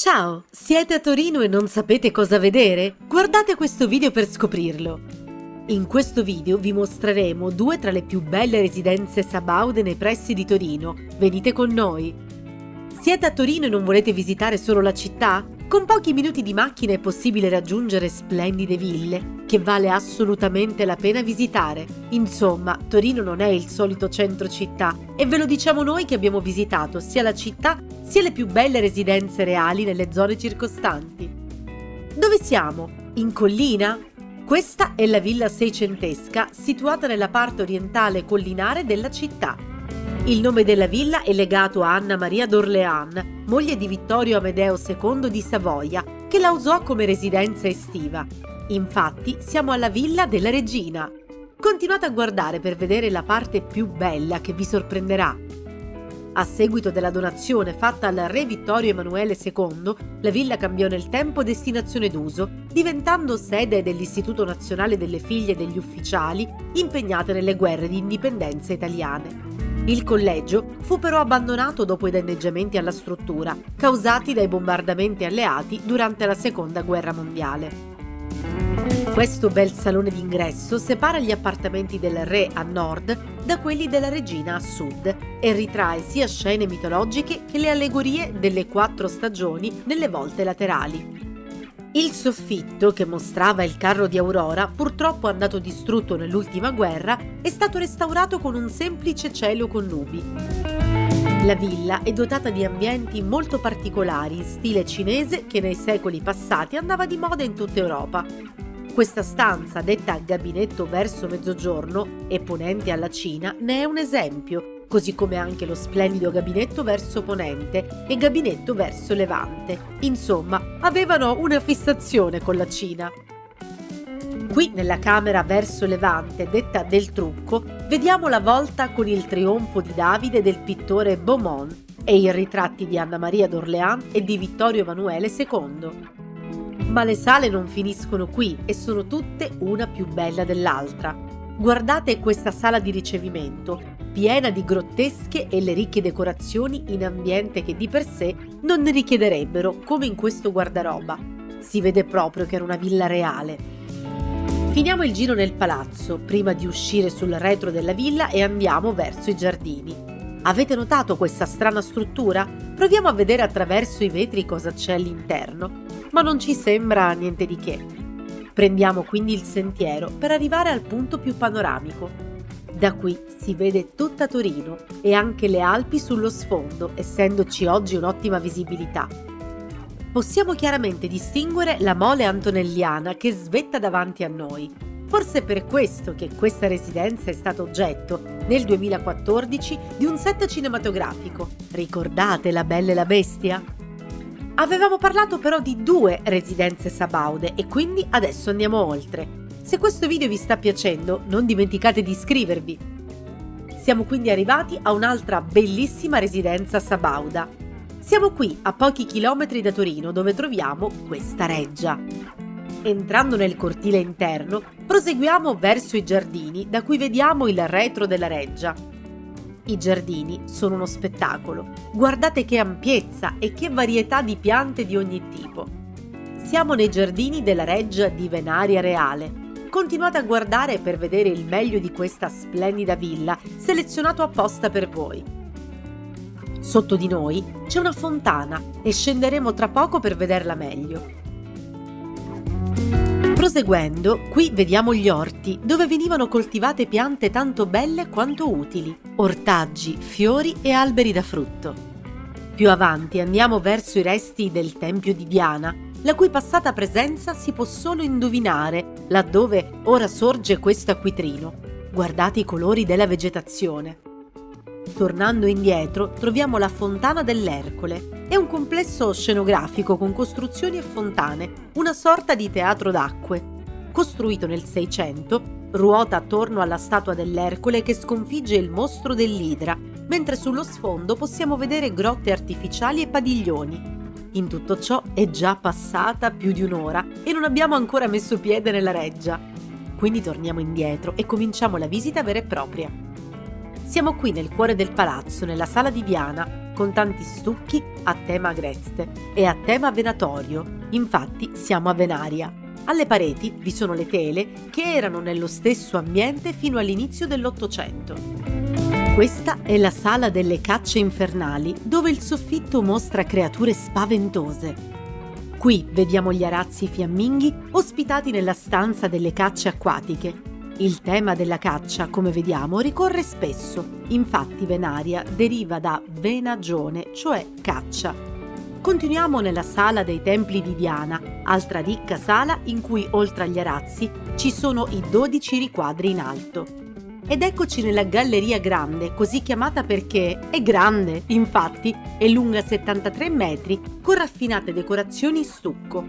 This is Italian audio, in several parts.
Ciao, siete a Torino e non sapete cosa vedere? Guardate questo video per scoprirlo. In questo video vi mostreremo due tra le più belle residenze sabaude nei pressi di Torino. Venite con noi! Siete a Torino e non volete visitare solo la città? Con pochi minuti di macchina è possibile raggiungere splendide ville che vale assolutamente la pena visitare. Insomma, Torino non è il solito centro città e ve lo diciamo noi che abbiamo visitato sia la città sia le più belle residenze reali nelle zone circostanti. Dove siamo? In collina? Questa è la villa seicentesca situata nella parte orientale collinare della città. Il nome della villa è legato a Anna Maria d'Orléans, moglie di Vittorio Amedeo II di Savoia, che la usò come residenza estiva. Infatti siamo alla Villa della Regina. Continuate a guardare per vedere la parte più bella che vi sorprenderà. A seguito della donazione fatta al re Vittorio Emanuele II, la villa cambiò nel tempo destinazione d'uso, diventando sede dell'Istituto Nazionale delle Figlie degli Ufficiali impegnate nelle guerre di indipendenza italiane. Il collegio fu però abbandonato dopo i danneggiamenti alla struttura, causati dai bombardamenti alleati durante la Seconda Guerra Mondiale. Questo bel salone d'ingresso separa gli appartamenti del re a nord da quelli della regina a sud e ritrae sia scene mitologiche che le allegorie delle 4 stagioni nelle volte laterali. Il soffitto, che mostrava il carro di Aurora, purtroppo andato distrutto nell'ultima guerra, è stato restaurato con un semplice cielo con nubi. La villa è dotata di ambienti molto particolari in stile cinese che nei secoli passati andava di moda in tutta Europa. Questa stanza, detta gabinetto verso mezzogiorno e ponente alla Cina, ne è un esempio, così come anche lo splendido gabinetto verso ponente e gabinetto verso levante. Insomma, avevano una fissazione con la Cina. Qui, nella camera verso levante, detta del trucco, vediamo la volta con il trionfo di Davide del pittore Beaumont e i ritratti di Anna Maria d'Orléans e di Vittorio Emanuele II. Ma le sale non finiscono qui e sono tutte una più bella dell'altra. Guardate questa sala di ricevimento, piena di grottesche e le ricche decorazioni in ambiente che di per sé non ne richiederebbero, come in questo guardaroba. Si vede proprio che era una villa reale. Finiamo il giro nel palazzo, prima di uscire sul retro della villa e andiamo verso i giardini. Avete notato questa strana struttura? Proviamo a vedere attraverso i vetri cosa c'è all'interno, ma non ci sembra niente di che. Prendiamo quindi il sentiero per arrivare al punto più panoramico. Da qui si vede tutta Torino e anche le Alpi sullo sfondo, essendoci oggi un'ottima visibilità. Possiamo chiaramente distinguere la mole antonelliana che svetta davanti a noi. Forse è per questo che questa residenza è stata oggetto, nel 2014, di un set cinematografico. Ricordate La Bella e la Bestia? Avevamo parlato però di 2 residenze sabaude e quindi adesso andiamo oltre. Se questo video vi sta piacendo, non dimenticate di iscrivervi. Siamo quindi arrivati a un'altra bellissima residenza sabauda. Siamo qui a pochi chilometri da Torino, dove troviamo questa reggia. Entrando nel cortile interno, proseguiamo verso i giardini, da cui vediamo il retro della reggia. I giardini sono uno spettacolo. Guardate che ampiezza e che varietà di piante di ogni tipo. Siamo nei giardini della reggia di Venaria Reale. Continuate a guardare per vedere il meglio di questa splendida villa, selezionato apposta per voi. Sotto di noi c'è una fontana e scenderemo tra poco per vederla meglio. Proseguendo, qui vediamo gli orti, dove venivano coltivate piante tanto belle quanto utili, ortaggi, fiori e alberi da frutto. Più avanti andiamo verso i resti del Tempio di Diana, la cui passata presenza si può solo indovinare, laddove ora sorge questo acquitrino. Guardate i colori della vegetazione. Tornando indietro, troviamo la Fontana dell'Ercole. È un complesso scenografico con costruzioni e fontane, una sorta di teatro d'acque. Costruito nel 600, ruota attorno alla statua dell'Ercole che sconfigge il mostro dell'Idra, mentre sullo sfondo possiamo vedere grotte artificiali e padiglioni. In tutto ciò è già passata più di un'ora e non abbiamo ancora messo piede nella reggia. Quindi torniamo indietro e cominciamo la visita vera e propria. Siamo qui nel cuore del palazzo, nella sala di Diana, con tanti stucchi a tema agreste e a tema venatorio, infatti siamo a Venaria. Alle pareti vi sono le tele che erano nello stesso ambiente fino all'inizio dell'Ottocento. Questa è la sala delle cacce infernali, dove il soffitto mostra creature spaventose. Qui vediamo gli arazzi fiamminghi ospitati nella stanza delle cacce acquatiche. Il tema della caccia, come vediamo, ricorre spesso, infatti Venaria deriva da venagione, cioè caccia. Continuiamo nella sala dei templi di Diana, altra ricca sala in cui oltre agli arazzi ci sono i 12 riquadri in alto. Ed eccoci nella Galleria Grande, così chiamata perché è grande, infatti è lunga 73 metri con raffinate decorazioni in stucco.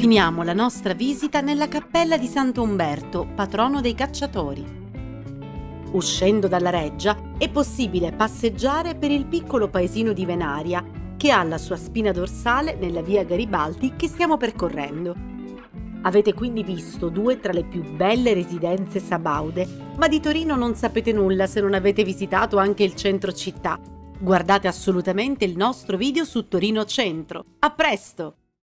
Finiamo la nostra visita nella cappella di Santo Umberto, patrono dei cacciatori. Uscendo dalla reggia è possibile passeggiare per il piccolo paesino di Venaria, che ha la sua spina dorsale nella via Garibaldi che stiamo percorrendo. Avete quindi visto due tra le più belle residenze sabaude, ma di Torino non sapete nulla se non avete visitato anche il centro città. Guardate assolutamente il nostro video su Torino Centro. A presto!